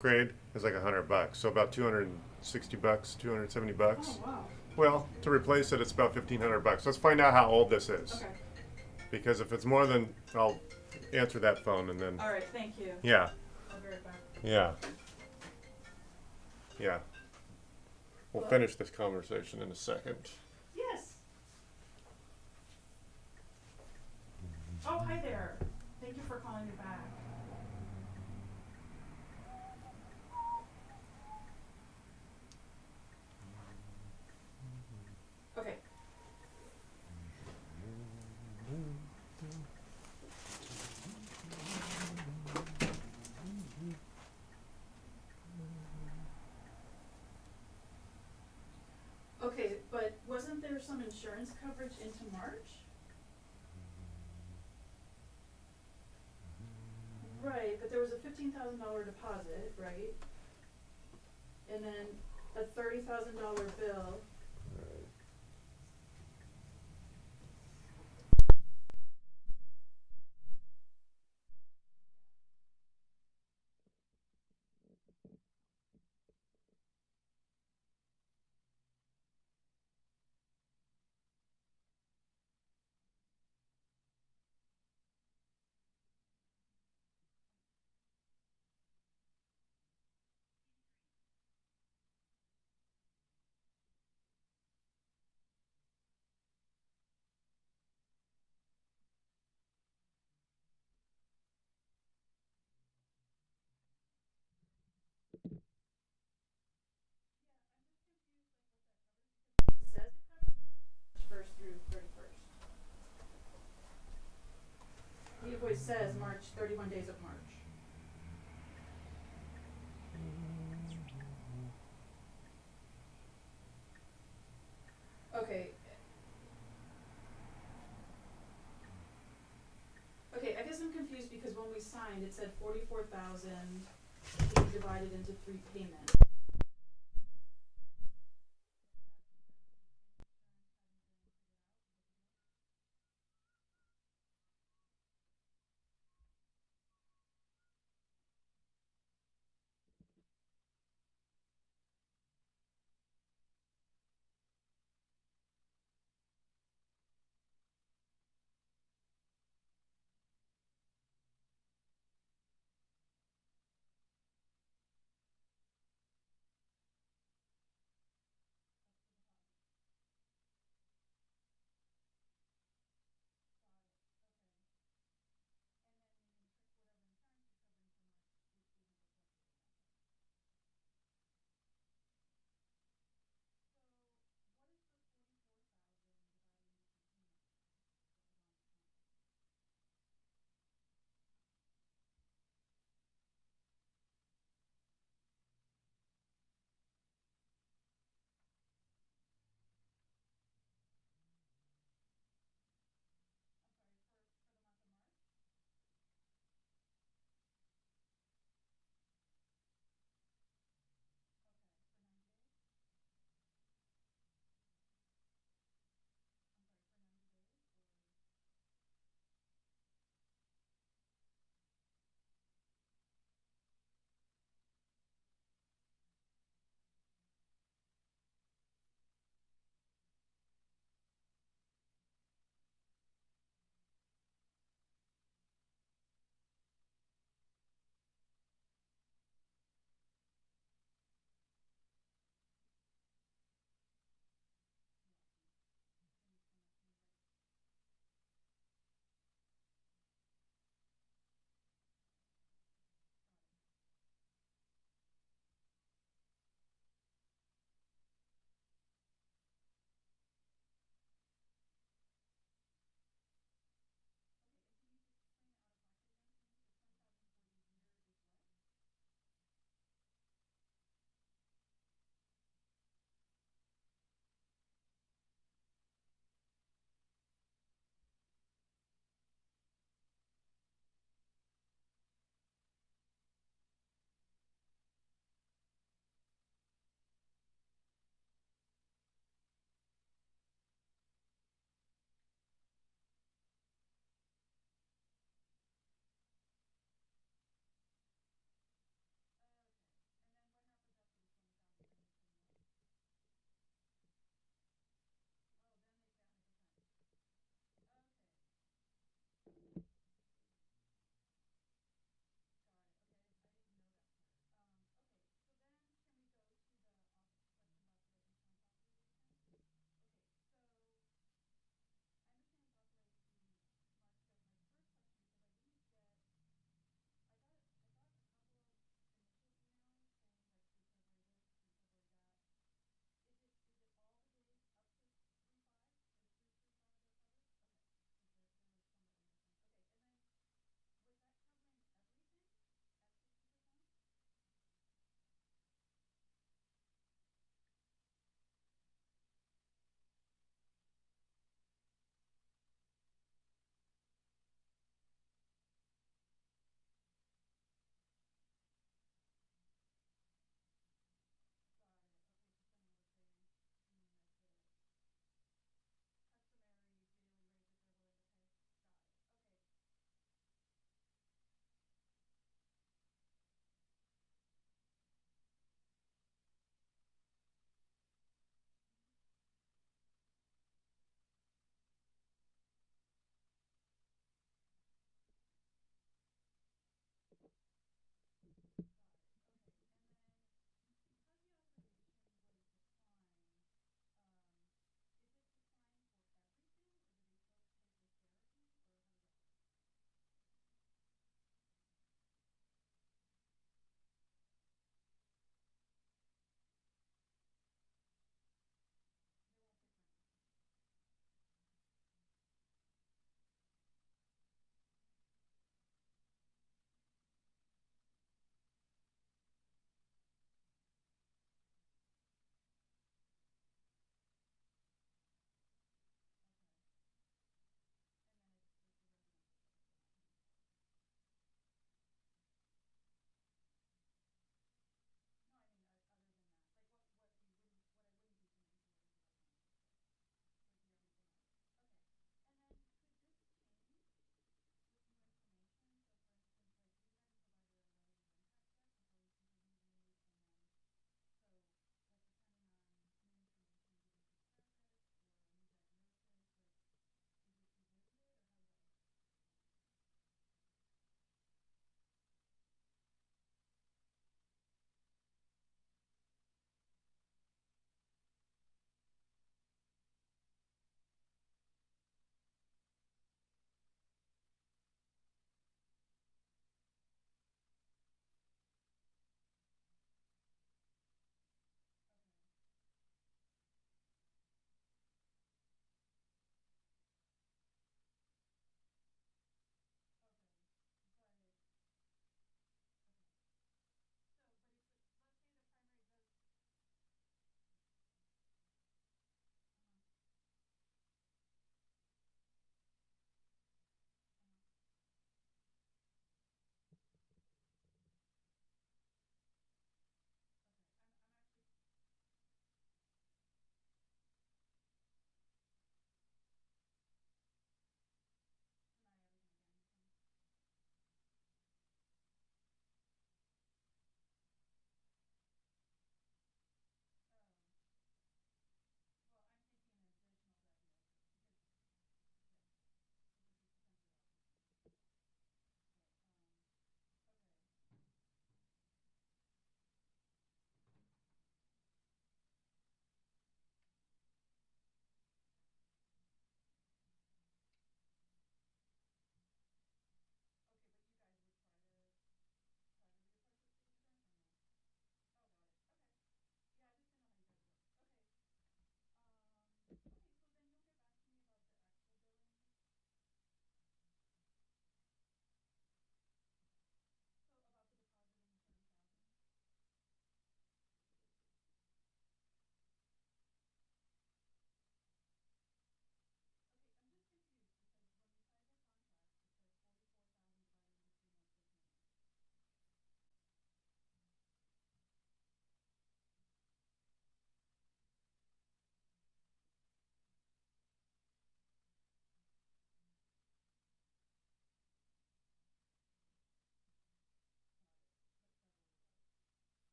Grade is like $100, so about 260 bucks, 270 bucks. Oh, wow. Well, to replace it, it's about 1,500 bucks. Let's find out how old this is, Okay. because if it's more than, I'll answer that phone and then All right, thank you. yeah, I'll be right back. yeah, yeah. We'll Hello? finish this conversation in a second. Yes. Oh, hi there. Thank you for calling me back. Okay. Okay, but wasn't there some insurance coverage into March? Right, but there was a $15,000 deposit, right? And then a $30,000 bill. It says it covers March 1st through 31st. The invoice says March, 31 days of March. Okay. Okay, I guess I'm confused because when we signed, it said 44,000 being divided into 3 payments.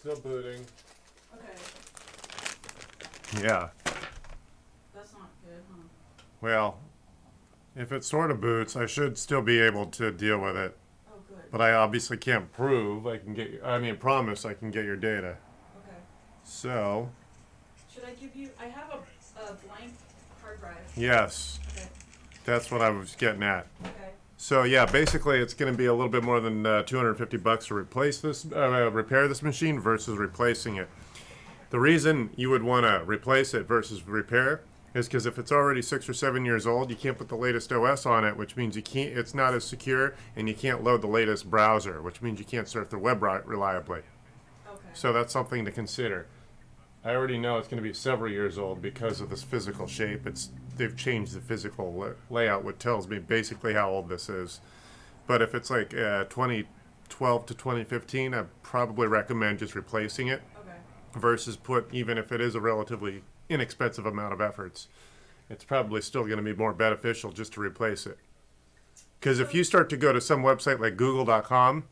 still booting. Okay, Yeah. that's not good, huh? Well, if it sort of boots, I should still be able to deal with it. Oh, good. But I obviously can't prove promise I can get your data. Okay. So, Should I give you, I have a blank hard drive. yes, Okay, that's what I was getting at. okay, So yeah, basically it's going to be a little bit more than $250 to repair this machine versus replacing it. The reason you would want to replace it versus repair is because if it's already 6 or 7 years old, you can't put the latest OS on it, which means you can't. It's not as secure, and you can't load the latest browser, which means you can't surf the web reliably. okay. So that's something to consider. I already know it's going to be several years old because of this physical shape. They've changed the physical layout, which tells me basically how old this is. But if it's like 2012 to 2015, I'd probably recommend just replacing it Okay, versus even if it is a relatively inexpensive amount of efforts, it's probably still going to be more beneficial just to replace it. Because if you start to go to some website like google.com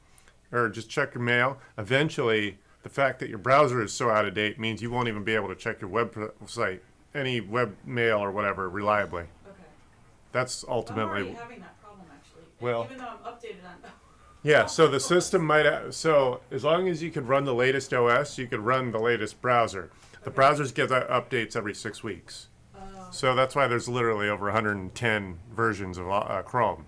or just check your mail, eventually the fact that your browser is so out of date means you won't even be able to check your website, any web mail or whatever, reliably. okay. That's I'm already ultimately, having that problem, actually. Well- Even though I'm updated on, yeah, so the system so as long as you could run the latest OS, you could run the latest browser. The Okay. browsers get updates every 6 weeks. So that's why there's literally over 110 versions of Chrome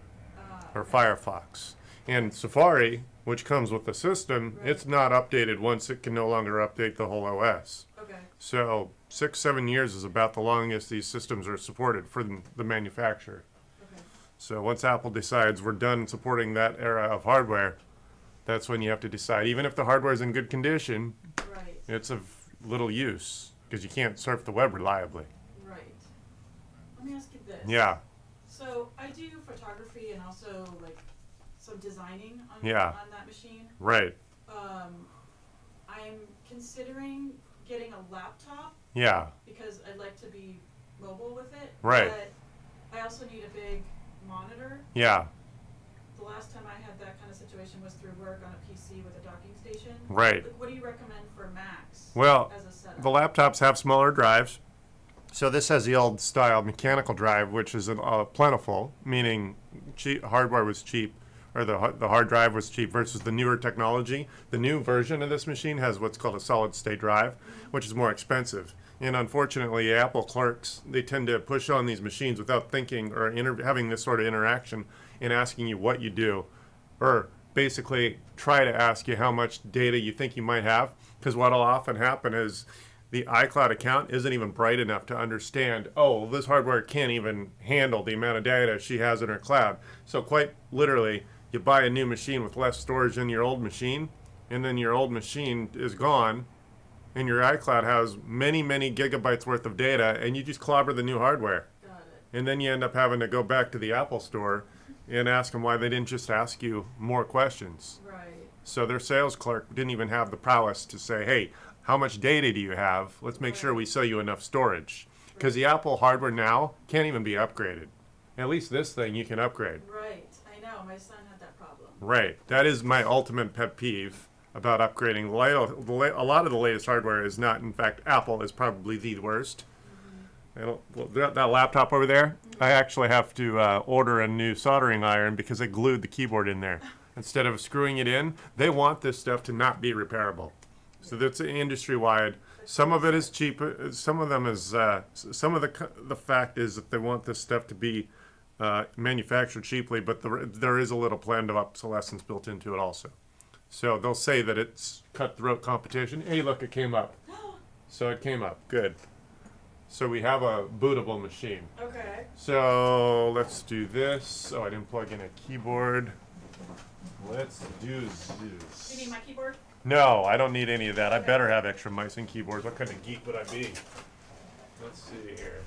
or Firefox. And Safari, which comes with the system, Right. it's not updated once it can no longer update the whole OS. okay, So 6-7 years is about the longest these systems are supported for the manufacturer. okay. So once Apple decides we're done supporting that era of hardware, that's when you have to decide. Even if the hardware is in good condition, Right, it's of little use because you can't surf the web reliably. right. Let me ask you this. Yeah, So I do photography and also like some designing on Yeah. on that machine. right. I'm considering getting a laptop Yeah, because I'd like to be mobile with it. Right. But I also need a big monitor. yeah, The last time I had that kind of situation was through work on a PC with a docking station. Right. Like, what do you recommend for Macs Well, as a setup? the laptops have smaller drives. So this has the old style mechanical drive, which is plentiful, meaning hardware was cheap, or the hard drive was cheap versus the newer technology. The new version of this machine has what's called a solid state drive, which is more expensive. And unfortunately, Apple clerks, they tend to push on these machines without thinking or having this sort of interaction and asking you what you do, or basically try to ask you how much data you think you might have. Because what will often happen is the iCloud account isn't even bright enough to understand, oh, this hardware can't even handle the amount of data she has in her cloud. So quite literally, you buy a new machine with less storage than your old machine, and then your old machine is gone, and your iCloud has many, many gigabytes worth of data, and you just clobber the new hardware. Got it. And then you end up having to go back to the Apple store and ask them why they didn't just ask you more questions. Right. So their sales clerk didn't even have the prowess to say, hey, how much data do you have? Let's make sure we sell you enough storage. Because the Apple hardware now can't even be upgraded. At least this thing you can upgrade. Right. I know. My son had that problem. Right. That is my ultimate pet peeve about upgrading. A lot of the latest hardware is not. In fact, Apple is probably the worst. That laptop over there, I actually have to order a new soldering iron because they glued the keyboard in there. Instead of screwing it in, they want this stuff to not be repairable. So that's industry-wide. Some of it is cheap. Some of them is. Some of the fact is that they want this stuff to be manufactured cheaply, but there is a little planned obsolescence built into it also. So they'll say that it's cutthroat competition. Hey, look, it came up. So it came up. Good. So we have a bootable machine. Okay. So let's do this. Oh, I didn't plug in a keyboard. Let's do this. Do you need my keyboard? No, I don't need any of that. I Okay. better have extra mice and keyboards. What kind of geek would I be? Let's see here.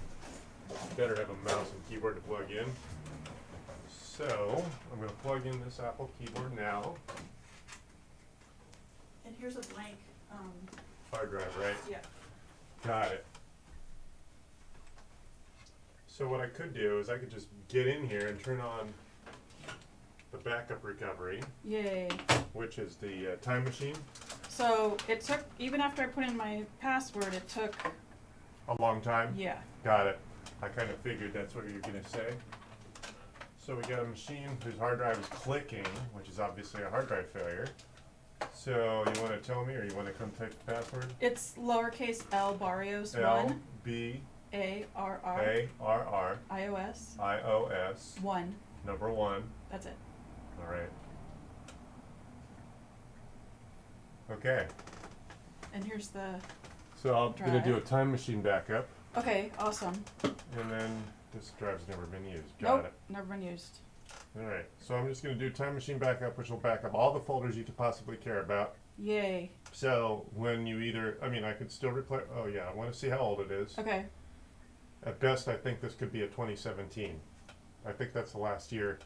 Better have a mouse and keyboard to plug in. So I'm going to plug in this Apple keyboard now. And here's a blank. Hard drive, right? Yeah. Got it. So what I could do is I could just get in here and turn on the backup recovery, Yay. which is the time machine. So it took, even after I put in my password, it took, A long time? yeah. Got it. I kind of figured that's what you're gonna say. So we got a machine whose hard drive is clicking, which is obviously a hard drive failure. So you wanna tell me, or you wanna come type the password? It's lowercase l Barrios L, 1 B, A R R A, R, R, iOS I, O, S, 1. number 1. That's it. All right. Okay. And here's the. So I'm gonna do a Drive. time machine backup, Okay, awesome. and then this drive's never been used. Got Nope, it. never been used. All right. So I'm just gonna do time machine backup, which will back up all the folders you could possibly care about. Yay. So when you either, I mean, I could still replay. Oh yeah, I want to see how old it is. Okay. At best, I think this could be a 2017. I think that's the last year.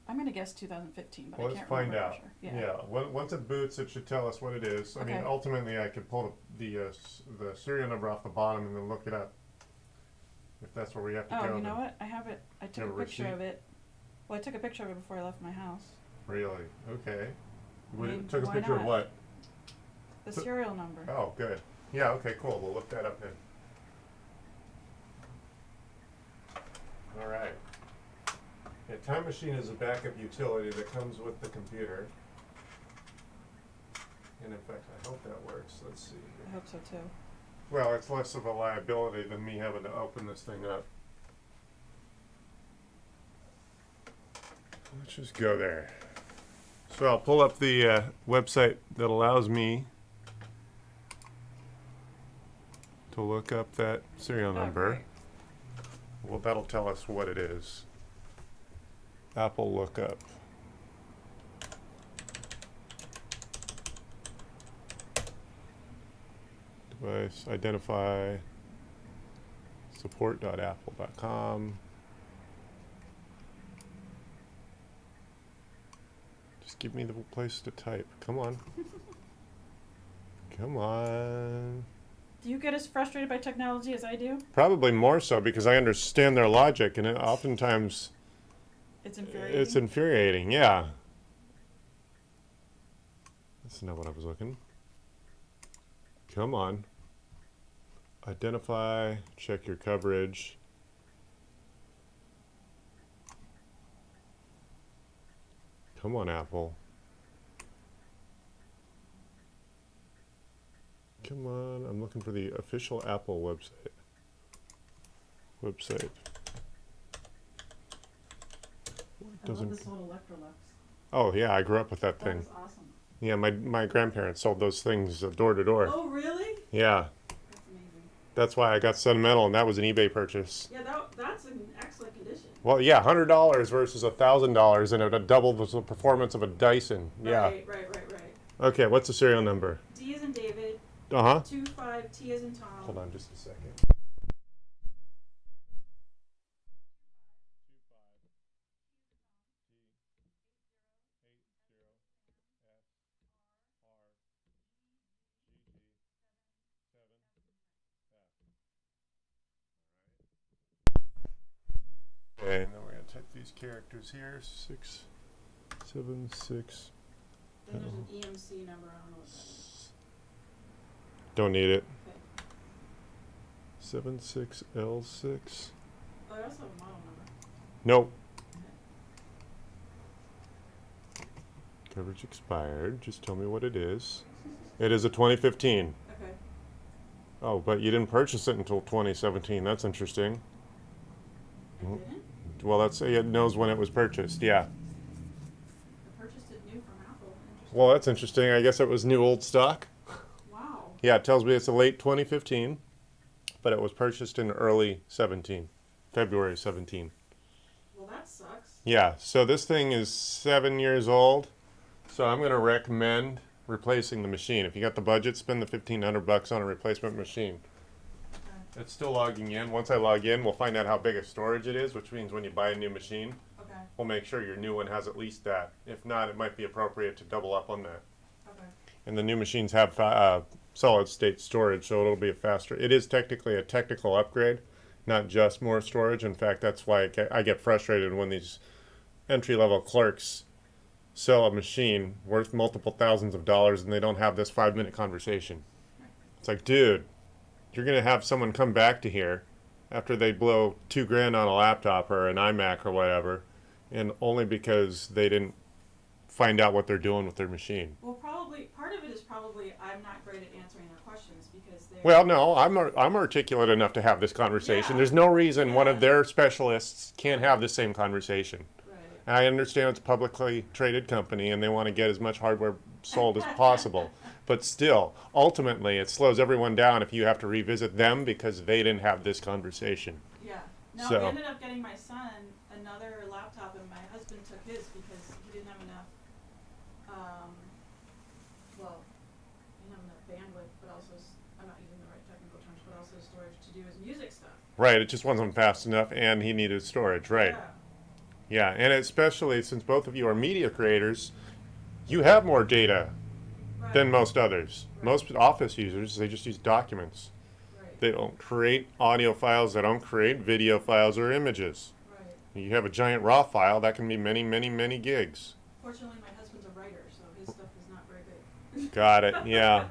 I'm gonna guess 2015, but Well, I let's can't find remember out. for sure. Yeah. Once it boots, it should tell us what it is. I mean, Okay. ultimately, I could pull the serial number off the bottom and then look it up. If that's where we have to go. Oh, you know then- what? I have it. I took have a a picture receipt? of it. Well, I took a picture of it before I left my house. Really? Okay. I mean, Took a why picture of not? what? The So- serial number. Oh, good. Yeah. Okay. Cool. We'll look that up then. All right. Yeah, Time Machine is a backup utility that comes with the computer. And in fact, I hope that works. Let's see. I hope so too. Well, it's less of a liability than me having to open this thing up. Let's just go there. So I'll pull up the website that allows me to look up that serial number. great. Well, that'll tell us what it is. Apple lookup. Device identify support.apple.com. Just give me the place to type. Come on. Come on. Do you get as frustrated by technology as I do? Probably more so because I understand their logic, and it oftentimes It's infuriating. it's infuriating. Yeah. That's not what I was looking. Come on. Identify, check your coverage. Come on, Apple. Come on, I'm looking for the official Apple website. I Doesn't. love this old Electrolux. Oh yeah, I grew up with that That thing. was awesome. Yeah, my grandparents sold those things door to door. Oh, really? Yeah, That's amazing. that's why I got sentimental, and that was an eBay purchase. Yeah, that's in excellent condition. Well, yeah, $100 versus $1,000, and it would double the performance of a Dyson. Yeah. Right. Okay, what's the serial number? D as in David, Uh huh. 25, T as in Tom. Hold on just a second. Okay, and then we're gonna type these characters here. 676. Then there's an EMC number. I don't know what that is. Don't need it. Okay. 76L6. Oh, I also have a model number. Nope. Okay. Coverage expired. Just tell me what it is. It is a 2015. Okay. Oh, but you didn't purchase it until 2017. That's interesting. I Mhm. didn't? Well, that's it knows when it was purchased. Yeah. I purchased it new from Apple. Interesting. Well, that's interesting. I guess it was new old stock. Wow. Yeah, it tells me it's a late 2015, but it was purchased in early 17, February 17. Well, that sucks. Yeah, so this thing is 7 years old. So I'm going to recommend replacing the machine. If you got the budget, spend the $1,500 on a replacement machine. Okay. It's still logging in. Once I log in, we'll find out how big a storage it is, which means when you buy a new machine, Okay. we'll make sure your new one has at least that. If not, it might be appropriate to double up on that. Okay. And the new machines have solid state storage, so it'll be a faster. It is technically a technical upgrade, not just more storage. In fact, that's why I get frustrated when these entry level clerks sell a machine worth multiple thousands of dollars and they don't have this 5-minute conversation. It's like, dude, you're going to have someone come back to here after they blow $2,000 on a laptop or an iMac or whatever, and only because they didn't find out what they're doing with their machine. Well, probably part of it is probably I'm not great at answering their questions because they're. Well, no, I'm articulate enough to have this conversation. Yeah. There's no reason one of their specialists can't have the same conversation. Right. And I understand it's a publicly traded company and they want to get as much hardware sold as possible. But still, ultimately, it slows everyone down if you have to revisit them because they didn't have this conversation. Yeah. No, So- we ended up getting my son another laptop, and my husband took his because he didn't have enough. Well, he didn't have enough bandwidth, but also I'm not using the right technical terms, but also storage to do his music stuff. Right, it just wasn't fast enough and he needed storage, right. Yeah. Yeah, and especially since both of you are media creators, you have more data Right. than most others. Right. Most office users, they just use documents. Right. They don't create audio files, they don't create video files or images. Right. You have a giant raw file that can be many, many, many gigs. Fortunately, my husband's a writer, so his stuff is not very big. Got it, yeah.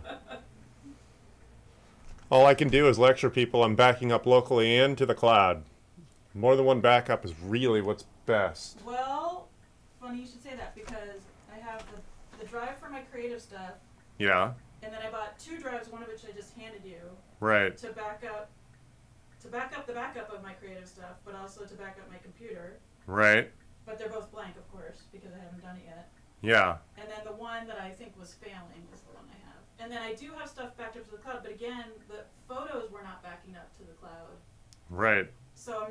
All I can do is lecture people on backing up locally and to the cloud. More than one backup is really what's best. Well, funny you should say that because I have the drive for my creative stuff, Yeah, and then I bought 2 drives, one of which I just handed you, right, to back up the backup of my creative stuff, but also to back up my computer. right, But they're both blank, of course, because I haven't done it yet. yeah, And then the one that I think was failing is the one I have. And then I do have stuff backed up to the cloud, but again, the photos were not backing up to the cloud. right. So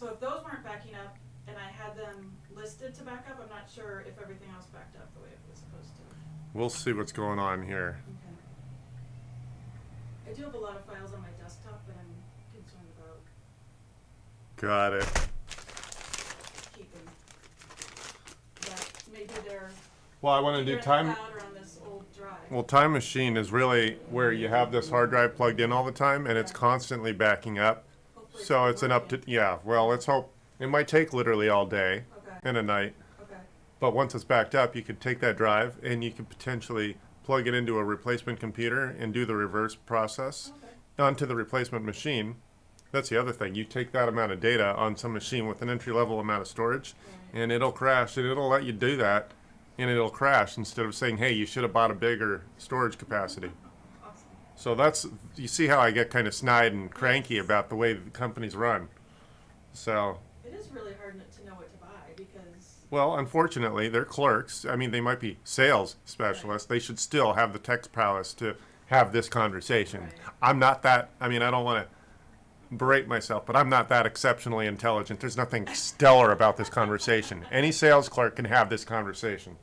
if those weren't backing up and I had them listed to back up, I'm not sure if everything else backed up the way it was supposed to. We'll see what's going on here. Okay. I do have a lot of files on my desktop that I'm concerned about Got it. keeping. But maybe they're Well, I want to either do in time. the cloud or on this old drive. Well, Time Machine is really where you have this hard drive plugged in all the time and it's constantly backing up. Hopefully So it's an up to, working. yeah, well, let's hope. It might take literally all day Okay. and a night. Okay. But once it's backed up, you could take that drive and you could potentially plug it into a replacement computer and do the reverse process Okay. onto the replacement machine. That's the other thing. You take that amount of data on some machine with an entry-level amount of storage, Right. and it'll crash, and it'll let you do that, and it'll crash instead of saying, hey, you should have bought a bigger storage capacity. Awesome. So that's, you see how I get kind of snide and cranky about the way the companies run. So, It is really hard to know what to buy because well, unfortunately, they're clerks. I mean, they might be sales specialists. They should still have the tech prowess to have this conversation. Right. I'm not that, I mean, I don't want to berate myself, but I'm not that exceptionally intelligent. There's nothing stellar about this conversation. Any sales clerk can have this conversation.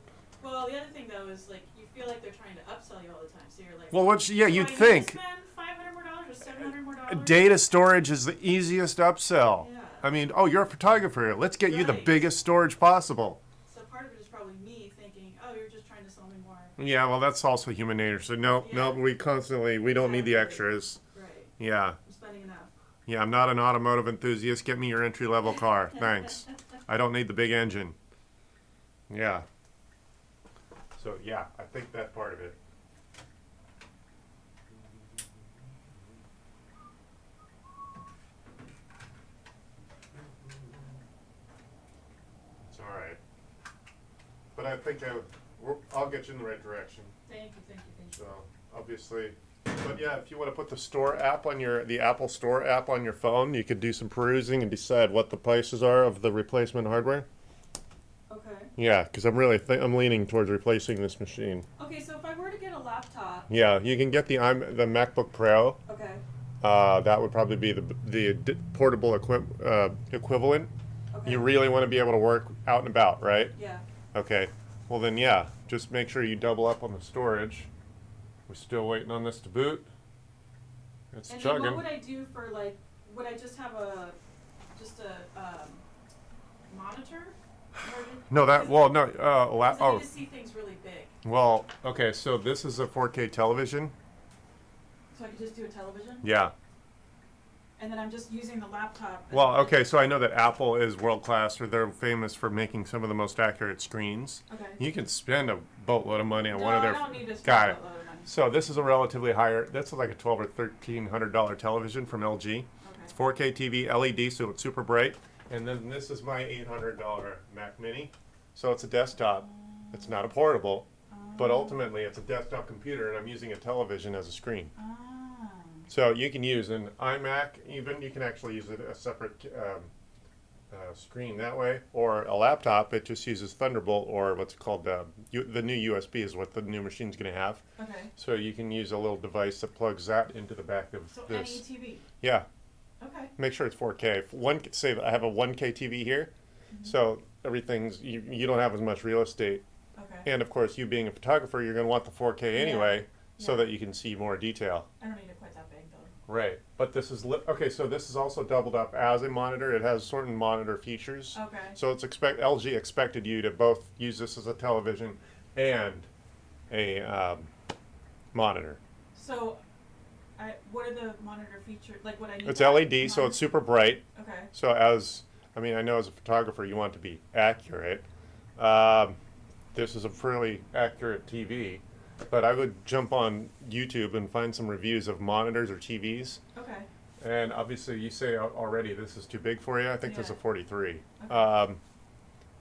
well, the other thing though is like you feel like they're trying to upsell you all the time. So you're like, Well, which, yeah, "Do you'd I need to think. spend $500 more or $700 more. Data storage is the easiest upsell. Yeah. I mean, oh, you're a photographer. Let's get you the Right. biggest storage possible. So part of it is probably me thinking, oh, you're just trying to sell me more. Yeah, well, that's also human nature. So no, Yeah. we don't need the Exactly. extras. Right. Yeah. I'm spending enough. Yeah, I'm not an automotive enthusiast. Get me your entry-level car. Thanks. I don't need the big engine. Yeah. So, yeah, I think that part of it. It's all right. But I think I'll get you in the right direction. Thank you, thank you, thank you. So, obviously, but yeah, if you want to put the store app on the Apple Store app on your phone, you could do some perusing and decide what the prices are of the replacement hardware. Okay. Yeah, because I'm really I'm leaning towards replacing this machine. Okay, so if I were to get a laptop. Yeah, you can get the MacBook Pro. Okay. That would probably be the portable equivalent. Okay. You really want to be able to work out and about, right? Yeah. Okay. Well then, yeah, just make sure you double up on the storage. We're still waiting on this to boot. It's And then chugging. what would I do for like? Would I just have a monitor? No, that, well, no, Because I oh, need to see things really big. well, okay, so this is a 4K television. So I could just do a television? Yeah. and then I'm just using the laptop. Well, okay, so I know that Apple is world class, or they're famous for making some of the most accurate screens. Okay. You can spend a boatload of money on No, one of their. I don't need to spend Got a it. lot of money. So this is a relatively higher. That's like a $12 or $1,300 television from LG. It's Okay. 4K TV, LED, so it's super bright. And then this is my $800 Mac Mini. So it's a desktop. It's not a portable, but ultimately it's a desktop computer, and I'm using a television as a screen. Ah. So you can use an iMac, even you can actually use it a separate screen that way, or a laptop. It just uses Thunderbolt, or what's called the new USB is what the new machine's going to have. Okay. So you can use a little device that plugs that into the back of So this. any TV. Yeah, Okay. make sure it's 4K. Say that I have a 1K TV here, so everything's you don't have as much real estate, Okay. and of course you being a photographer, you're going to want the 4K anyway, so Yeah. that you can see more detail. I don't need it quite that big though. Right, but this is okay. So this is also doubled up as a monitor. It has certain monitor features. Okay. So it's LG expected you to both use this as a television and a monitor. So, what are the monitor features? Like what I need? It's that LED, so monitor- it's super bright. Okay. So I know as a photographer, you want to be accurate. This is a fairly accurate TV, but I would jump on YouTube and find some reviews of monitors or TVs. Okay. And obviously, you say already this is too big for you. I think there's a Yeah. 43. Okay.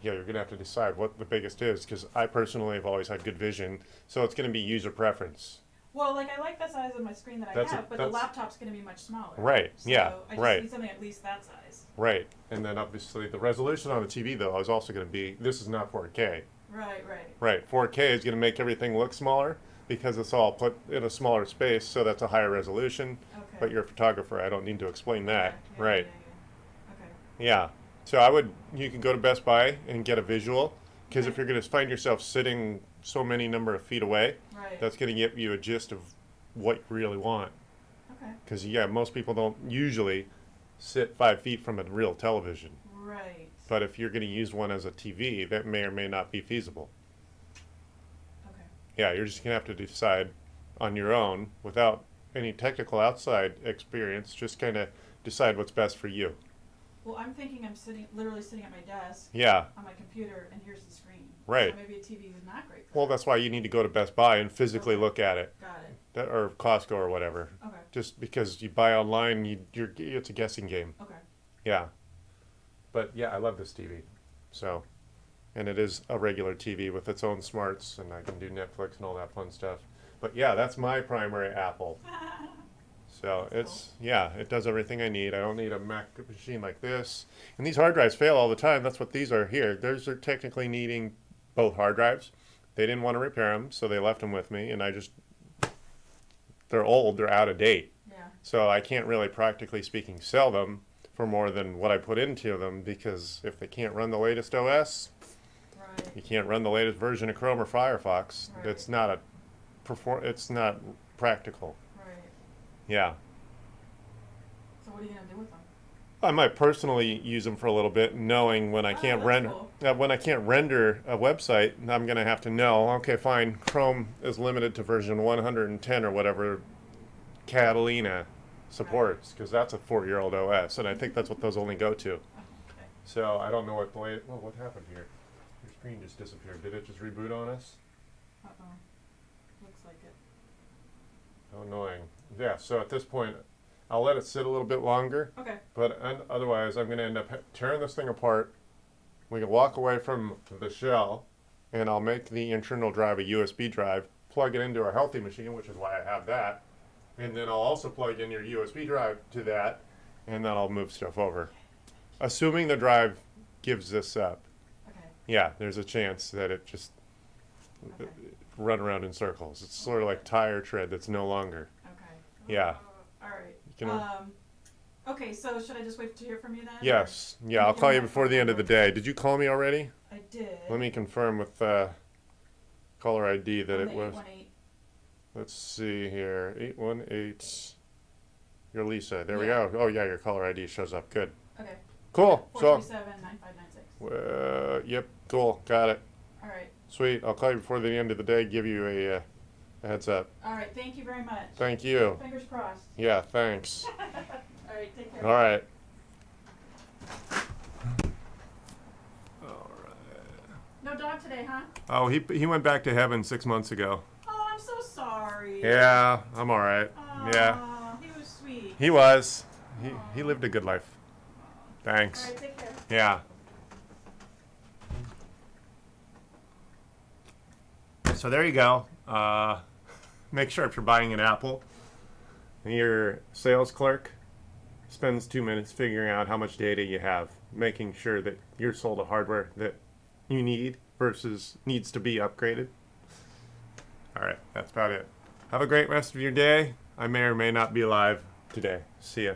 Yeah, you're gonna have to decide what the biggest is, because I personally have always had good vision, so it's gonna be user preference. Well, like I like the size of my screen that I That's have, but the that's- laptop's going to be much smaller. Right, So yeah, I just right. need something at least that size. Right, and then obviously the resolution on the TV though is also gonna be. This is not 4K. Right. Right. Right, 4K is gonna make everything look smaller because it's all put in a smaller space, so that's a higher resolution. Okay. But you're a photographer. I don't need to explain that. Okay, yeah, Right. Yeah. Okay. Yeah. So you can go to Best Buy and get a visual, because if you're going to find yourself sitting so many number of feet away, Right. that's going to give you a gist of what you really want. Okay. Because, yeah, most people don't usually sit 5 feet from a real television. Right. But if you're going to use one as a TV, that may or may not be feasible. Okay. Yeah, you're just going to have to decide on your own without any technical outside experience, just kind of decide what's best for you. Well, I'm thinking I'm literally sitting at my desk Yeah. on my computer, and here's the screen. Right. So maybe a TV is not great. For Well, that's why you need to go to Best Buy and physically Okay. look at it. Got it. Or Costco or whatever. Okay. Just because you buy online, it's a guessing game. Okay. Yeah. But yeah, I love this TV. So, and it is a regular TV with its own smarts, and I can do Netflix and all that fun stuff. But yeah, that's my primary Apple. So That's it does everything I need. I don't need a Mac machine like this. And these hard drives fail all the time. That's what these are here. They're technically needing both hard drives. They didn't want to repair them, so they left them with me, and they're old, they're out of date. Yeah. So I can't really, practically speaking, sell them for more than what I put into them, because if they can't run the latest OS, Right. you can't run the latest version of Chrome or Firefox. Right. It's not it's not practical. Right. Yeah. So what are you gonna do with them? I might personally use them for a little bit, knowing when I Oh, can't that's render cool. when I can't render a website, I'm gonna have to know. Okay, fine. Chrome is limited to version 110 or whatever Catalina supports, because that's a 4-year-old OS, and I think that's what those only go to. Okay. So I don't know what the latest. Well, what happened here? Your screen just disappeared. Did it just reboot on us? Uh-oh. Looks like it. How annoying. Yeah. So at this point, I'll let it sit a little bit longer. Okay. But otherwise, I'm going to end up tearing this thing apart. We can walk away from the shell, and I'll make the internal drive a USB drive, plug it into a healthy machine, which is why I have that. And then I'll also plug in your USB drive to that, and then I'll move stuff over. Assuming the drive gives this up. Okay. Yeah, there's a chance that it just Okay. run around in circles. It's sort of like tire tread that's no longer. Okay. Yeah. All right. You can, Okay, so should I just wait to hear from you then? yes. Yeah, Can I'll you call give you me that before the end of the phone day. Did you call me already? I did. Let me confirm with caller ID that On it the was. 818. Let's see here. 818. You're Lisa. There we Yeah. go. Oh, yeah, your caller ID shows up. Good. Okay. Cool. So, 437-9596. yep, cool. Got it. All right. Sweet. I'll call you before the end of the day, give you a heads up. All right. Thank you very much. Thank you. Fingers crossed. Yeah, thanks. All right. right, take care. All right. No dog today, huh? Oh, he went back to heaven 6 months ago. Oh, I'm so sorry. Yeah, I'm all right. Aw, Yeah, he was sweet. he was. He Aw. lived a good life. Thanks. All right, take care. Yeah. So there you go. Make sure if you're buying an Apple, your sales clerk spends 2 minutes figuring out how much data you have, making sure that you're sold a hardware that you need versus needs to be upgraded. All right, that's about it. Have a great rest of your day. I may or may not be live today. See ya.